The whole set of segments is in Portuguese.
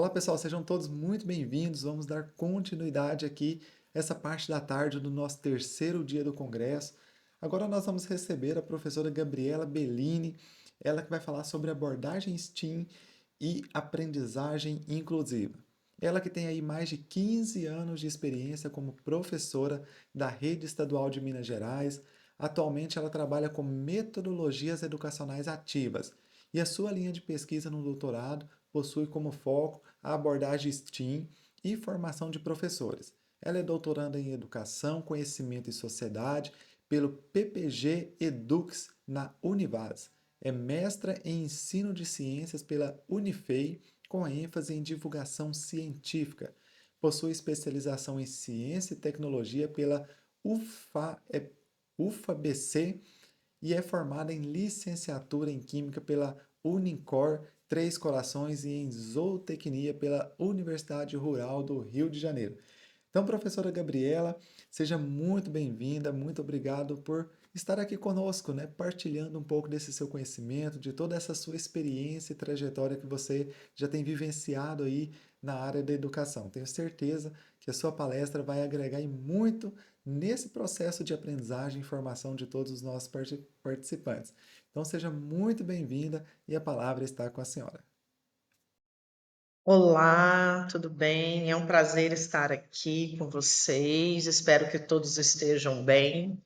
Olá pessoal, sejam todos muito bem-vindos. Vamos dar continuidade aqui essa parte da tarde do nosso terceiro dia do congresso. Agora nós vamos receber a professora Gabriela Bellini, ela que vai falar sobre abordagem STEAM e aprendizagem inclusiva. Ela que tem aí mais de 15 anos de experiência como professora da Rede Estadual de Minas Gerais. Atualmente ela trabalha com metodologias educacionais ativas e a sua linha de pesquisa no doutorado possui como foco a abordagem STEAM e formação de professores. Ela é doutoranda em Educação, Conhecimento e Sociedade pelo PPG Edux na Univas. É mestra em Ensino de Ciências pela Unifei, com ênfase em divulgação científica. Possui especialização em Ciência e Tecnologia pela UFABC e é formada em licenciatura em Química pela Unicor Três Corações e em Zootecnia pela Universidade Rural do Rio de Janeiro. Então, professora Gabriela, seja muito bem-vinda, muito obrigado por estar aqui conosco, né, partilhando um pouco desse seu conhecimento, de toda essa sua experiência e trajetória que você já tem vivenciado aí na área da educação. Tenho certeza que a sua palestra vai agregar e muito nesse processo de aprendizagem e formação de todos os nossos participantes. Então, seja muito bem-vinda e a palavra está com a senhora. Olá, tudo bem? É um prazer estar aqui com vocês. Espero que todos estejam bem.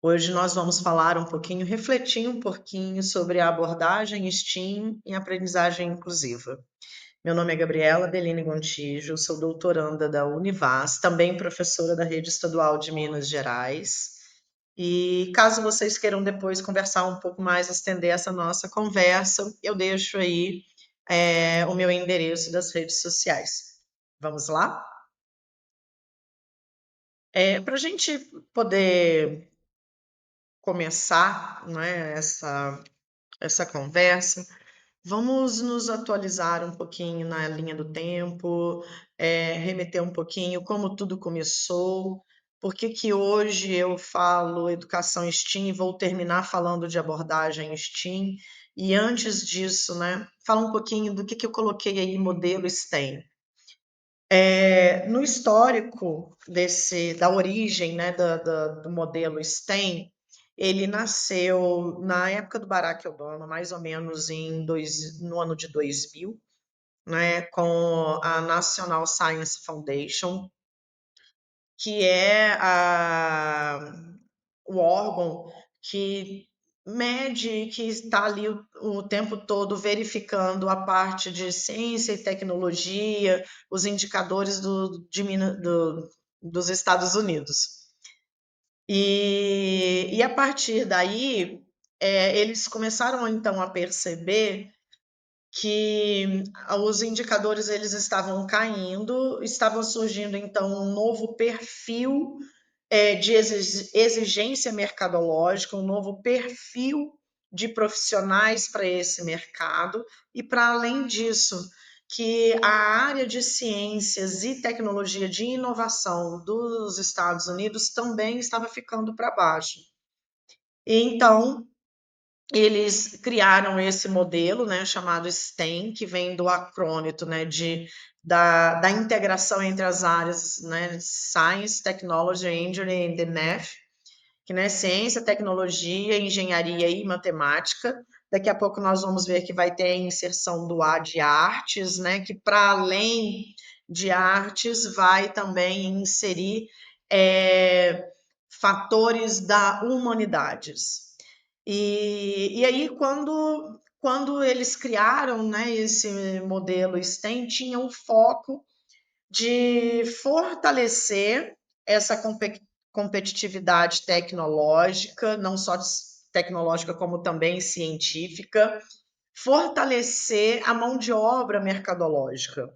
Hoje nós vamos falar um pouquinho, refletir um pouquinho sobre a abordagem STEAM e aprendizagem inclusiva. Meu nome é Gabriela Bellini Gontijo, sou doutoranda da Univas, também professora da Rede Estadual de Minas Gerais. E caso vocês queiram depois conversar um pouco mais, estender essa nossa conversa, eu deixo aí o meu endereço das redes sociais. Vamos lá? Para a gente poder começar, né, essa conversa, vamos nos atualizar um pouquinho na linha do tempo, remeter um pouquinho como tudo começou, por que que hoje eu falo educação STEAM e vou terminar falando de abordagem STEAM, e antes disso, né, fala um pouquinho do que eu coloquei aí modelo STEM. No histórico da origem, né, do modelo STEM, ele nasceu na época do Barack Obama, mais ou menos no ano de 2000, né, com a National Science Foundation, que é o órgão que mede, que está ali o tempo todo verificando a parte de ciência e tecnologia, os indicadores dos Estados Unidos. E a partir daí, eles começaram então a perceber que os indicadores eles estavam caindo, estavam surgindo então um novo perfil de exigência mercadológica, um novo perfil de profissionais para esse mercado, e para além disso, que a área de ciências e tecnologia de inovação dos Estados Unidos também estava ficando para baixo. E então, eles criaram esse modelo, né, chamado STEM, que vem do acrônimo, né, da integração entre as áreas, né, Science, Technology, Engineering and Math, que é ciência, tecnologia, engenharia e matemática. Daqui a pouco nós vamos ver que vai ter a inserção do A de artes, né, que para além de artes vai também inserir fatores da humanidades. E aí, quando eles criaram, né, esse modelo STEM, tinha o foco de fortalecer essa competitividade tecnológica, não só tecnológica, como também científica, fortalecer a mão de obra mercadológica.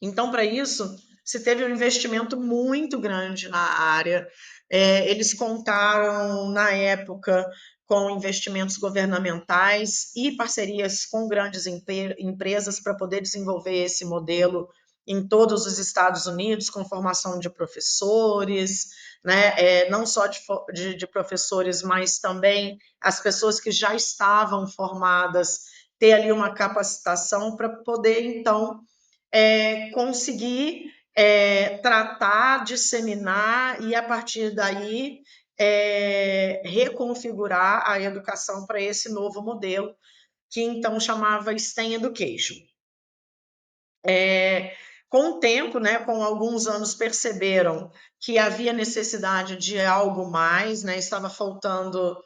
Então, para isso, se teve um investimento muito grande na área. Eles contaram, na época, com investimentos governamentais e parcerias com grandes empresas para poder desenvolver esse modelo em todos os Estados Unidos, com formação de professores, né? Não só de professores, mas também as pessoas que já estavam formadas, ter ali uma capacitação para poder, então, conseguir tratar, disseminar e, a partir daí, reconfigurar a educação para esse novo modelo, que então chamava STEM Education. Com o tempo, né, com alguns anos, perceberam que havia necessidade de algo mais, né, estava faltando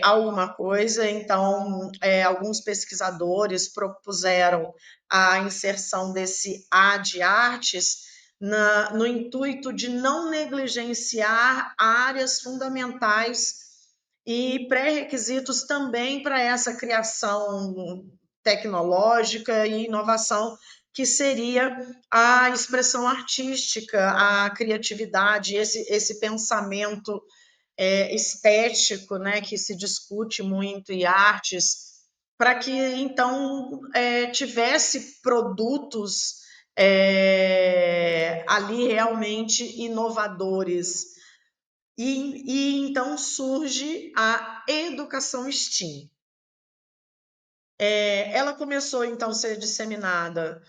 alguma coisa, então alguns pesquisadores propuseram a inserção desse A de artes no intuito de não negligenciar áreas fundamentais e pré-requisitos também para essa criação tecnológica e inovação, que seria a expressão artística, a criatividade, esse pensamento estético, né, que se discute muito em artes, para que então tivesse produtos ali realmente inovadores. E então surge a educação STEAM. Ela começou então a ser disseminada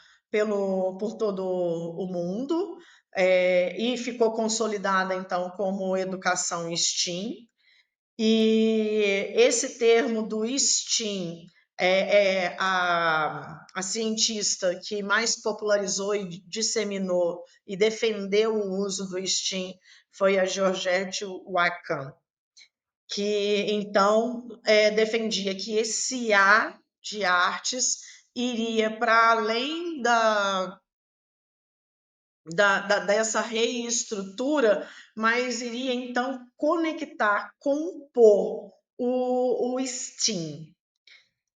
por todo o mundo e ficou consolidada então como educação STEAM. E esse termo do STEAM a cientista que mais popularizou e disseminou e defendeu o uso do STEAM foi a Georgette Wacom, que então defendia que esse A de artes iria para além dessa reestrutura, mas iria então conectar, compor o STEAM.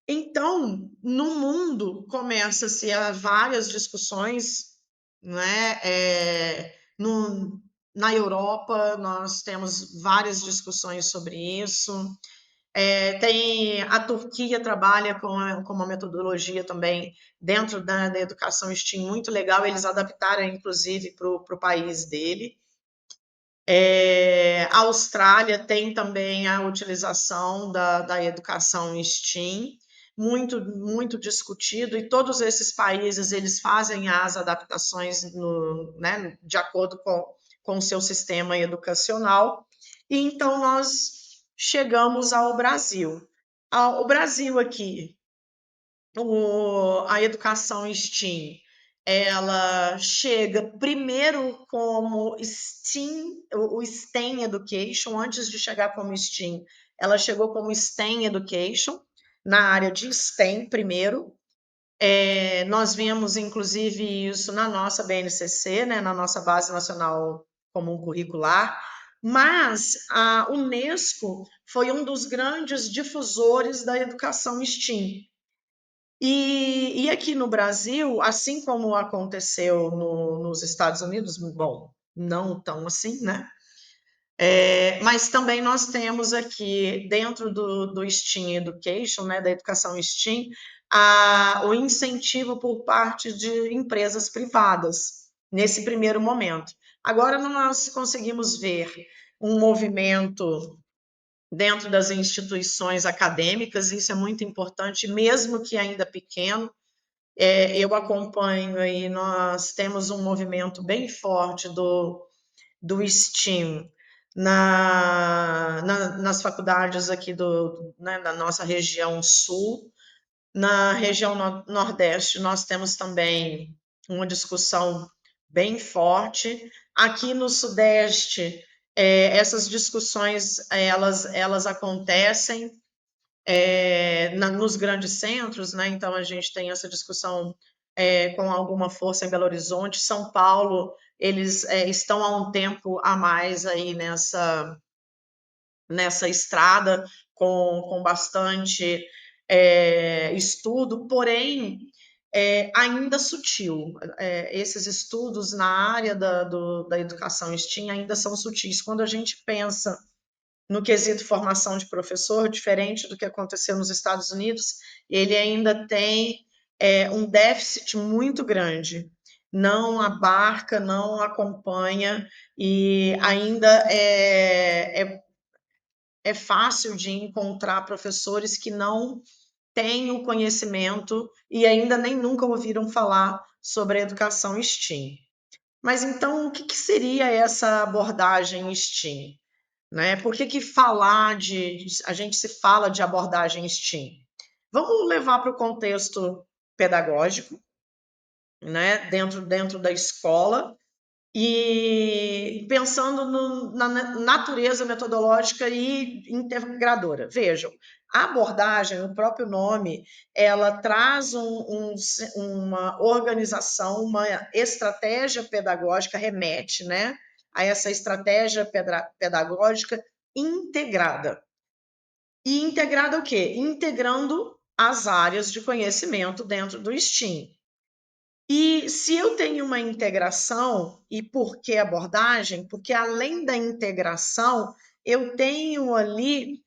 Então, no mundo, começa-se a várias discussões, né? Na Europa, nós temos várias discussões sobre isso. Tem a Turquia trabalha com uma metodologia também dentro da educação STEAM muito legal, eles adaptaram inclusive para o país dele. A Austrália tem também a utilização da educação STEAM, muito discutido, e todos esses países eles fazem as adaptações né, de acordo com o seu sistema educacional. E então nós chegamos ao Brasil. O Brasil aqui, a educação STEAM, ela chega primeiro como o STEM Education, antes de chegar como STEAM, ela chegou como STEM Education, na área de STEM primeiro. Nós vimos, inclusive, isso na nossa BNCC, né, na nossa Base Nacional Comum Curricular, mas a Unesco foi um dos grandes difusores da educação STEAM. E aqui no Brasil, assim como aconteceu nos Estados Unidos, bom, não tão assim, né? Mas também nós temos aqui, dentro do STEAM Education, né, da educação STEAM, o incentivo por parte de empresas privadas, nesse primeiro momento. Agora nós conseguimos ver um movimento dentro das instituições acadêmicas, isso é muito importante, mesmo que ainda pequeno. Eu acompanho aí, nós temos um movimento bem forte do STEAM nas faculdades aqui né, da nossa região sul. Na região nordeste, nós temos também uma discussão bem forte. Aqui no sudeste, essas discussões elas acontecem nos grandes centros, né? Então a gente tem essa discussão com alguma força em Belo Horizonte. São Paulo, eles estão há um tempo a mais aí nessa estrada, com bastante estudo, porém ainda sutil. Esses estudos na área da educação STEAM ainda são sutis. Quando a gente pensa no quesito formação de professor, diferente do que aconteceu nos Estados Unidos, ele ainda tem um déficit muito grande. Não abarca, não acompanha, e ainda é fácil de encontrar professores que não têm o conhecimento e ainda nem nunca ouviram falar sobre a educação STEAM. Mas então, o que seria essa abordagem STEAM? Né? Por que a gente se fala de abordagem STEAM? Vamos levar para o contexto pedagógico, né? Dentro da escola, e pensando na natureza metodológica e integradora. Vejam, a abordagem, o próprio nome, ela traz uma organização, uma estratégia pedagógica, remete, né, a essa estratégia pedagógica integrada. E integrada o quê? Integrando as áreas de conhecimento dentro do STEAM. E se eu tenho uma integração, e por que abordagem? Porque além da integração, eu tenho ali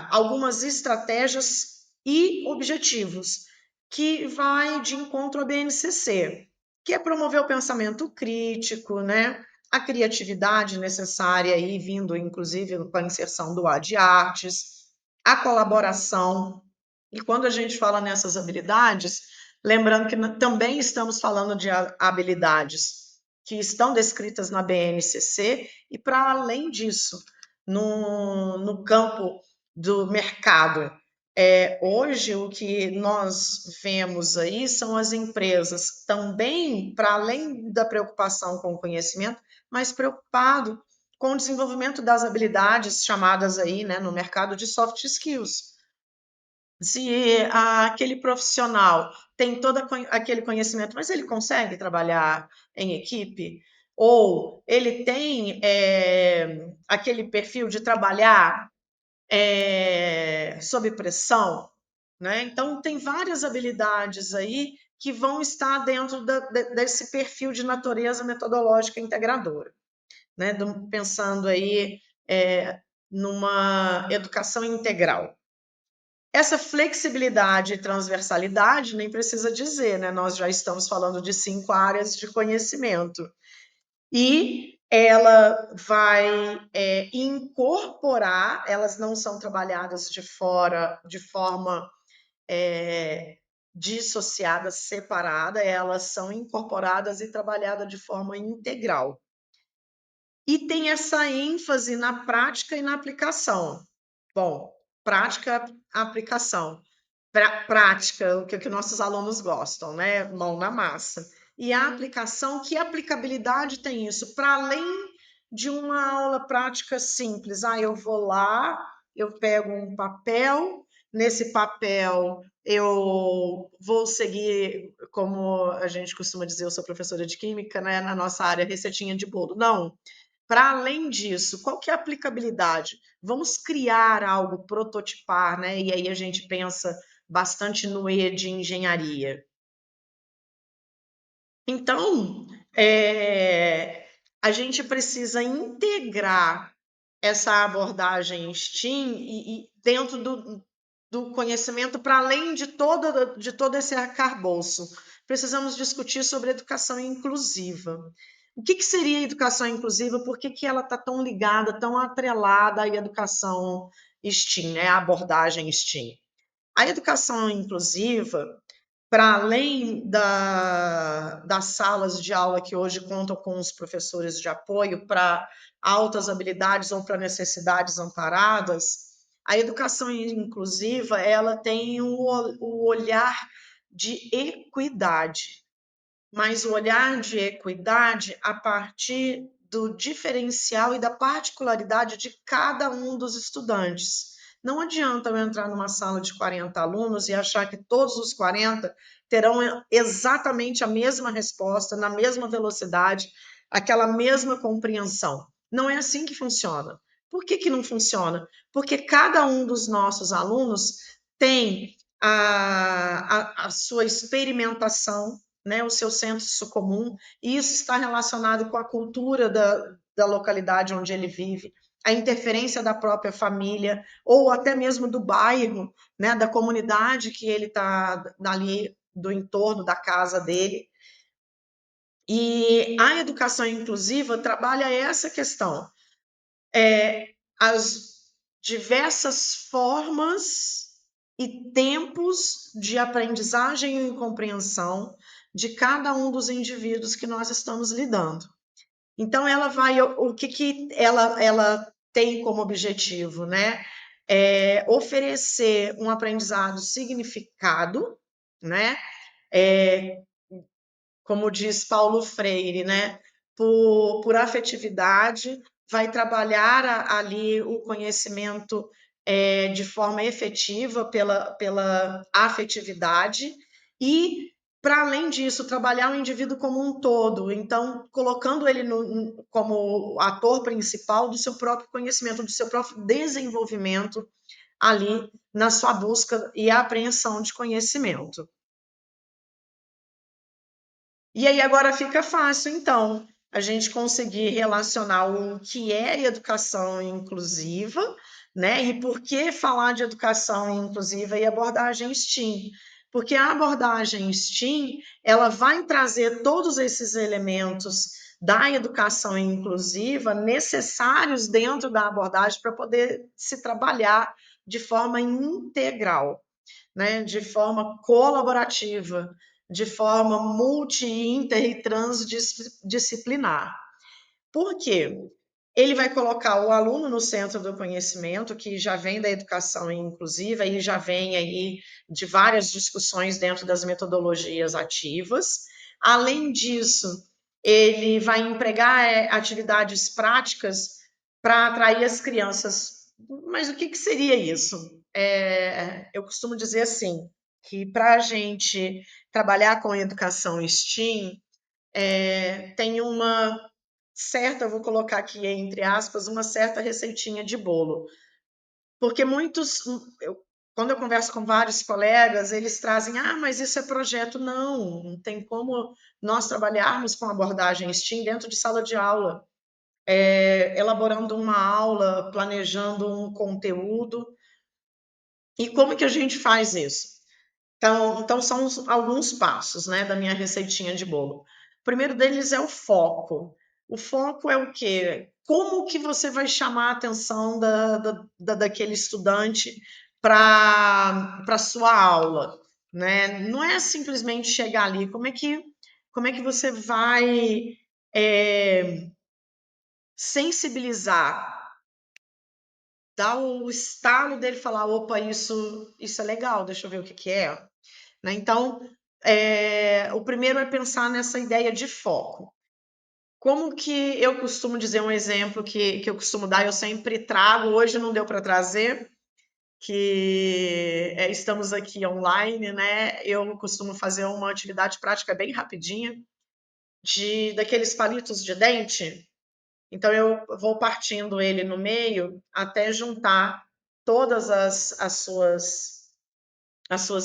algumas estratégias e objetivos, que vai de encontro à BNCC, que é promover o pensamento crítico, né? A criatividade necessária, aí, vindo inclusive com a inserção do A de artes, a colaboração. E quando a gente fala nessas habilidades, lembrando que também estamos falando de habilidades que estão descritas na BNCC e, para além disso, no campo do mercado. Hoje, o que nós vemos aí são as empresas também, para além da preocupação com o conhecimento, mas preocupado com o desenvolvimento das habilidades chamadas aí, né, no mercado de soft skills. Se aquele profissional tem todo aquele conhecimento, mas ele consegue trabalhar em equipe? Ou ele tem aquele perfil de trabalhar sob pressão? Né? Então, tem várias habilidades aí que vão estar dentro desse perfil de natureza metodológica integradora. Né? Pensando aí numa educação integral. Essa flexibilidade e transversalidade nem precisa dizer, né? Nós já estamos falando de 5 áreas de conhecimento. E ela vai incorporar, elas não são trabalhadas de forma dissociada, separada, elas são incorporadas e trabalhadas de forma integral. E tem essa ênfase na prática e na aplicação. Bom, prática, aplicação. Prática, o que nossos alunos gostam, né? Mão na massa. E a aplicação, que aplicabilidade tem isso? Para além de uma aula prática simples. Eu vou lá, eu pego um papel, nesse papel eu vou seguir, como a gente costuma dizer, eu sou professora de química, né? Na nossa área, receitinha de bolo. Não. Para além disso, qual que é a aplicabilidade? Vamos criar algo, prototipar, né? E aí a gente pensa bastante no E de engenharia. Então, a gente precisa integrar essa abordagem STEAM e dentro do conhecimento, para além de todo esse arcabouço. Precisamos discutir sobre educação inclusiva. O que seria educação inclusiva? Por que ela está tão ligada, tão atrelada à educação STEAM, né? À abordagem STEAM? A educação inclusiva, para além das salas de aula que hoje contam com os professores de apoio para altas habilidades ou para necessidades amparadas, a educação inclusiva ela tem o olhar de equidade, mas o olhar de equidade a partir do diferencial e da particularidade de cada um dos estudantes. Não adianta eu entrar numa sala de 40 alunos e achar que todos os 40 terão exatamente a mesma resposta, na mesma velocidade, aquela mesma compreensão. Não é assim que funciona. Por que não funciona? Porque cada um dos nossos alunos tem a sua experimentação, né, o seu senso comum, e isso está relacionado com a cultura da localidade onde ele vive, a interferência da própria família, ou até mesmo do bairro, né, da comunidade que ele está ali, do entorno da casa dele. E a educação inclusiva trabalha essa questão. As diversas formas e tempos de aprendizagem e compreensão de cada um dos indivíduos que nós estamos lidando. Então, ela vai, o que ela tem como objetivo, né? Oferecer um aprendizado significado, né? É, como diz Paulo Freire, né? Por afetividade, vai trabalhar ali o conhecimento de forma efetiva pela afetividade e, para além disso, trabalhar o indivíduo como um todo, então, colocando ele como ator principal do seu próprio conhecimento, do seu próprio desenvolvimento ali na sua busca e apreensão de conhecimento. E aí agora fica fácil, então, a gente conseguir relacionar o que é educação inclusiva, né? E por que falar de educação inclusiva e abordagem STEAM? Porque a abordagem STEAM, ela vai trazer todos esses elementos da educação inclusiva necessários dentro da abordagem para poder se trabalhar de forma integral, né, de forma colaborativa, de forma multi, inter e transdisciplinar. Por quê? Ele vai colocar o aluno no centro do conhecimento, que já vem da educação inclusiva e já vem aí de várias discussões dentro das metodologias ativas. Além disso, ele vai empregar atividades práticas para atrair as crianças. Mas o que seria isso? Eu costumo dizer assim, que para a gente trabalhar com educação STEAM, tem uma certa, eu vou colocar aqui entre aspas, uma certa receitinha de bolo. Porque quando eu converso com vários colegas, eles trazem, mas isso é projeto. Não tem como nós trabalharmos com abordagem STEAM dentro de sala de aula, elaborando uma aula, planejando um conteúdo. E como que a gente faz isso? Então são alguns passos, né, da minha receitinha de bolo. O primeiro deles é o foco. O foco é o quê? Como que você vai chamar a atenção daquele estudante para a sua aula, né? Não é simplesmente chegar ali. Como é que você vai sensibilizar, dar o estalo dele falar, opa, isso é legal, deixa eu ver o que é. Né? Então, o primeiro é pensar nessa ideia de foco. Como que eu costumo dizer um exemplo que eu costumo dar, eu sempre trago, hoje não deu para trazer, que estamos aqui online, né? Eu costumo fazer uma atividade prática bem rapidinha, daqueles palitos de dente. Então, eu vou partindo ele no meio até juntar todas as suas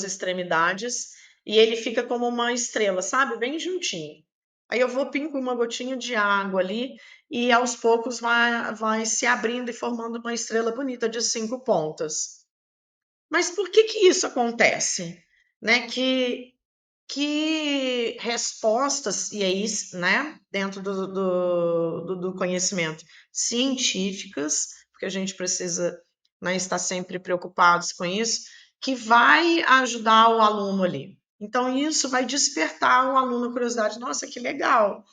extremidades e ele fica como uma estrela, sabe? Bem juntinho. Aí eu vou pinco uma gotinha de água ali e aos poucos vai se abrindo e formando uma estrela bonita de 5 pontas. Mas por que isso acontece? Né? Que respostas, e aí, né, dentro do conhecimento, científicas, porque a gente precisa, né, estar sempre preocupados com isso, que vai ajudar o aluno ali. Então, isso vai despertar o aluno a curiosidade. Nossa, que legal!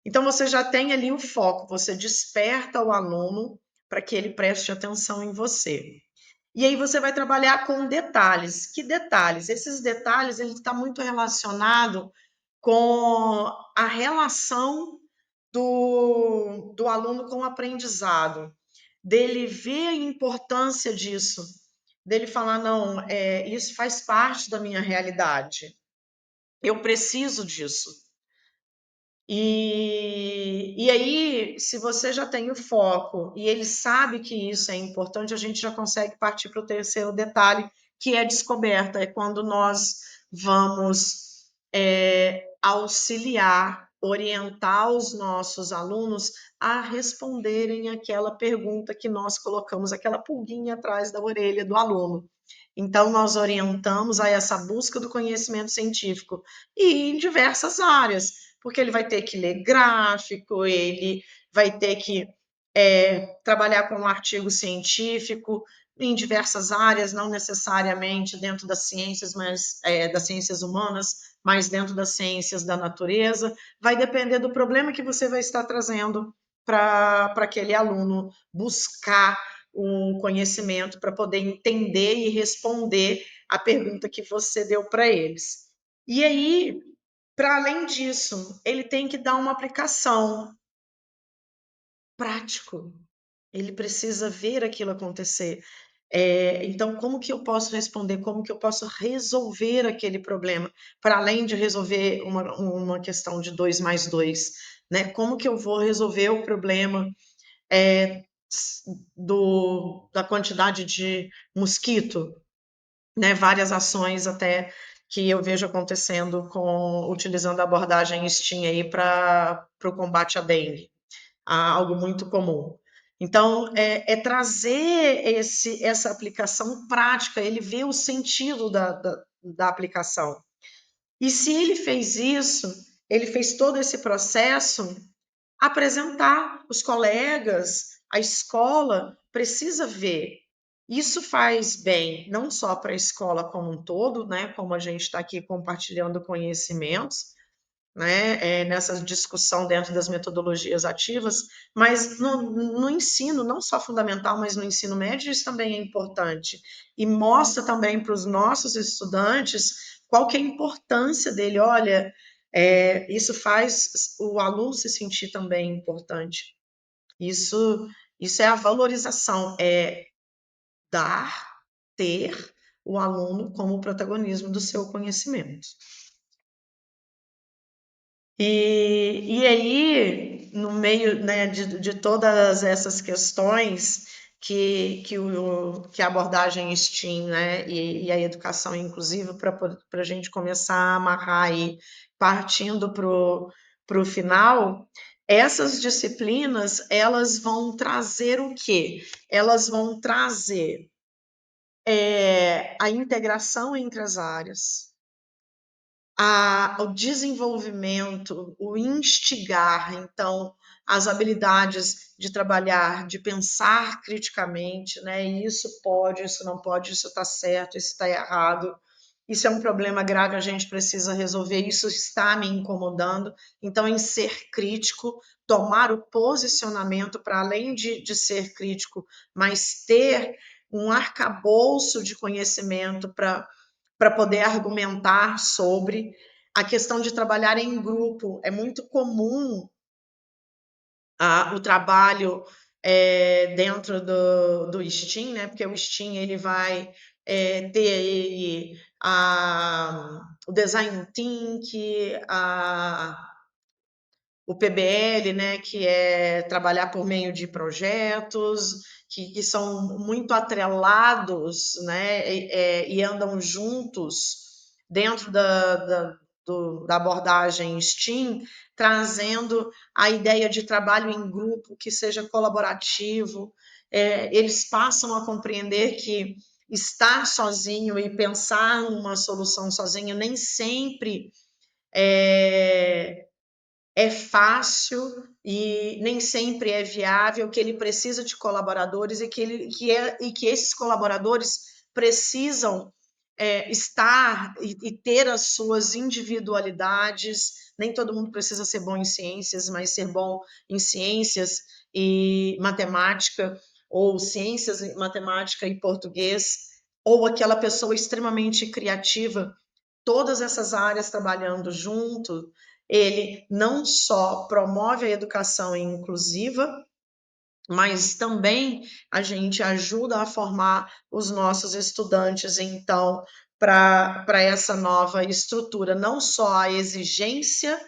Então, você já tem ali o foco, você desperta o aluno para que ele preste atenção em você. E aí você vai trabalhar com detalhes. Que detalhes? Esses detalhes ele está muito relacionado com a relação do aluno com o aprendizado, dele ver a importância disso, dele falar, não, isso faz parte da minha realidade, eu preciso disso. E aí, se você já tem o foco e ele sabe que isso é importante, a gente já consegue partir para o terceiro detalhe, que é a descoberta. É quando nós vamos auxiliar, orientar os nossos alunos a responderem aquela pergunta que nós colocamos, aquela pulguinha atrás da orelha do aluno. Então, nós orientamos a essa busca do conhecimento científico e em diversas áreas, porque ele vai ter que ler gráfico, ele vai ter que trabalhar com um artigo científico, em diversas áreas, não necessariamente dentro das ciências, mas das ciências humanas, mas dentro das ciências da natureza. Vai depender do problema que você vai estar trazendo para aquele aluno buscar o conhecimento para poder entender e responder a pergunta que você deu para eles. E aí, para além disso, ele tem que dar uma aplicação prático. Ele precisa ver aquilo acontecer. Então, como que eu posso responder? Como que eu posso resolver aquele problema? Para além de resolver uma questão de 2 mais 2, né? Como que eu vou resolver o problema da quantidade de mosquito? Né? Várias ações até que eu vejo acontecendo utilizando a abordagem STEAM aí para o combate à dengue, algo muito comum. Então, é trazer essa aplicação prática, ele vê o sentido da aplicação. E se ele fez isso, ele fez todo esse processo, apresentar os colegas, a escola precisa ver. Isso faz bem não só para a escola como um todo, né? Como a gente está aqui compartilhando conhecimentos, né, nessa discussão dentro das metodologias ativas, mas no ensino, não só fundamental, mas no ensino médio, isso também é importante. E mostra também para os nossos estudantes qual que é a importância dele. Olha, isso faz o aluno se sentir também importante. Isso é a valorização, é dar, ter o aluno como protagonismo do seu conhecimento. E aí, no meio, né, de todas essas questões que a abordagem STEAM, né, e a educação inclusiva, para a gente começar a amarrar aí, partindo para o final, essas disciplinas, elas vão trazer o quê? Elas vão trazer a integração entre as áreas, o desenvolvimento, o instigar, então, as habilidades de trabalhar, de pensar criticamente, né? Isso pode, isso não pode, isso está certo, isso está errado, isso é um problema grave, a gente precisa resolver, isso está me incomodando. Então, em ser crítico, tomar o posicionamento para além de ser crítico, mas ter um arcabouço de conhecimento para poder argumentar sobre a questão de trabalhar em grupo. É muito comum o trabalho dentro do STEAM, né? Porque o STEAM ele vai ter o design thinking, o PBL, né, que é trabalhar por meio de projetos, que são muito atrelados, né, e andam juntos dentro da abordagem STEAM, trazendo a ideia de trabalho em grupo que seja colaborativo. Eles passam a compreender que estar sozinho e pensar numa solução sozinho nem sempre é fácil e nem sempre é viável, que ele precisa de colaboradores e que esses colaboradores precisam estar e ter as suas individualidades. Nem todo mundo precisa ser bom em ciências, mas ser bom em ciências e matemática, ou ciências, matemática e português, ou aquela pessoa extremamente criativa, todas essas áreas trabalhando junto, ele não só promove a educação inclusiva, mas também a gente ajuda a formar os nossos estudantes, então, para essa nova estrutura, não só a exigência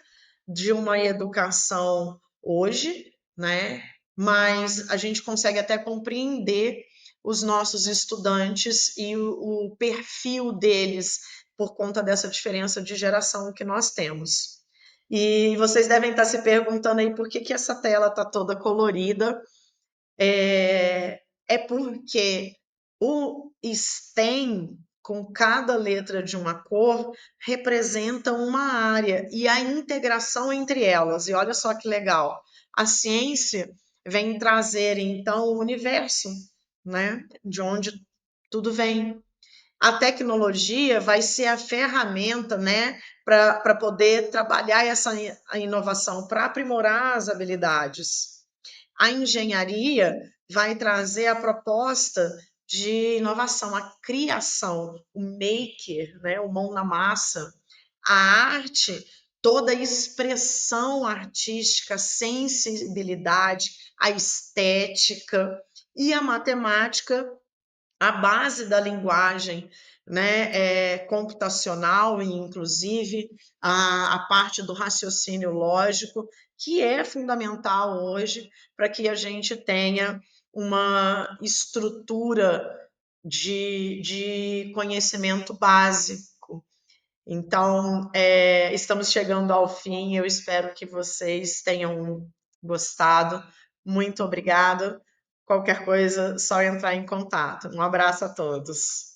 de uma educação hoje, né? Mas a gente consegue até compreender os nossos estudantes e o perfil deles por conta dessa diferença de geração que nós temos. E vocês devem estar se perguntando aí por que essa tela está toda colorida. É porque o STEM, com cada letra de uma cor, representa uma área e a integração entre elas. E olha só que legal. A ciência vem trazer, então, o universo, né? De onde tudo vem. A tecnologia vai ser a ferramenta, né, para poder trabalhar essa a inovação, para aprimorar as habilidades. A engenharia vai trazer a proposta de inovação, a criação, o maker, né, o mão na massa. A arte, toda a expressão artística, a sensibilidade, a estética e a matemática, a base da linguagem, né, computacional e inclusive a parte do raciocínio lógico, que é fundamental hoje para que a gente tenha uma estrutura de conhecimento básico. Então, estamos chegando ao fim, eu espero que vocês tenham gostado. Muito obrigada. Qualquer coisa, só entrar em contato. Um abraço a todos.